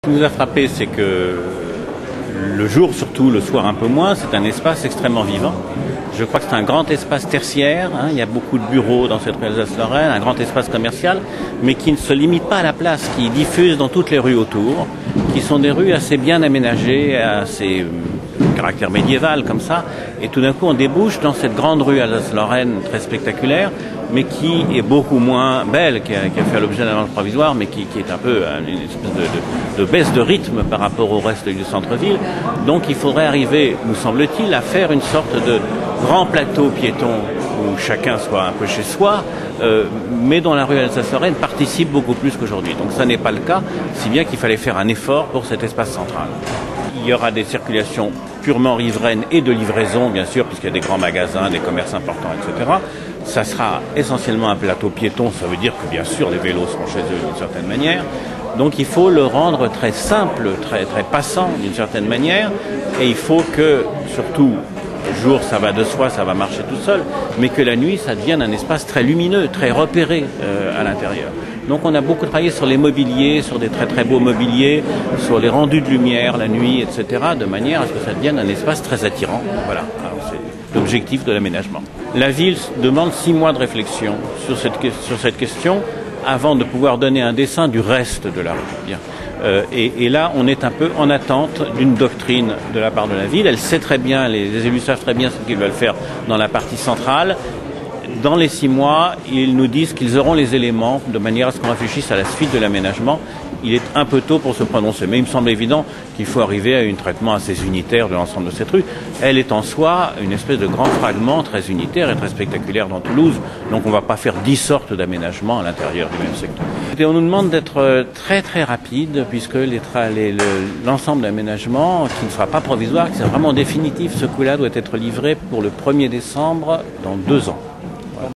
qui nous a frappé, c'est que le jour, surtout le soir un peu moins, c'est un espace extrêmement vivant. Je crois que c'est un grand espace tertiaire, hein, il y a beaucoup de bureaux dans cette rue Alsace-Lorraine, un grand espace commercial, mais qui ne se limite pas à la place, qui diffuse dans toutes les rues autour, qui sont des rues assez bien aménagées, assez caractère médiéval comme ça, et tout d'un coup on débouche dans cette grande rue Alsace-Lorraine très spectaculaire, mais qui est beaucoup moins belle, qui a fait l'objet d'un ordre provisoire, mais qui est un peu une espèce de baisse de rythme par rapport au reste du centre-ville. Donc il faudrait arriver, nous semble-t-il, à faire une sorte de grand plateau piéton où chacun soit un peu chez soi, mais dont la rue Alsace-Lorraine participe beaucoup plus qu'aujourd'hui. Donc ça n'est pas le cas, si bien qu'il fallait faire un effort pour cet espace central. Il y aura des circulations purement riveraines et de livraison, bien sûr, puisqu'il y a des grands magasins, des commerces importants, etc. Ça sera essentiellement un plateau piéton, ça veut dire que, bien sûr, les vélos seront chez eux d'une certaine manière. Donc il faut le rendre très simple, très passant d'une certaine manière, et il faut que, surtout, le jour, ça va de soi, ça va marcher tout seul, mais que la nuit, ça devienne un espace très lumineux, très repéré à l'intérieur. Donc on a beaucoup travaillé sur les mobiliers, sur des très beaux mobiliers, sur les rendus de lumière la nuit, etc., de manière à ce que ça devienne un espace très attirant. Voilà, c'est l'objectif de l'aménagement. La ville demande 6 mois de réflexion sur cette question avant de pouvoir donner un dessin du reste de la rue. Bien. Et là, on est un peu en attente d'une doctrine de la part de la ville. Elle sait très bien, les élus savent très bien ce qu'ils veulent faire dans la partie centrale. Dans les 6 mois, ils nous disent qu'ils auront les éléments de manière à ce qu'on réfléchisse à la suite de l'aménagement. Il est un peu tôt pour se prononcer, mais il me semble évident qu'il faut arriver à un traitement assez unitaire de l'ensemble de cette rue. Elle est en soi une espèce de grand fragment très unitaire et très spectaculaire dans Toulouse, donc on ne va pas faire 10 sortes d'aménagements à l'intérieur du même secteur. Et on nous demande d'être très rapide, puisque l'ensemble d'aménagement, qui ne sera pas provisoire, qui sera vraiment définitif, ce coup-là doit être livré pour le 1er décembre dans 2 ans.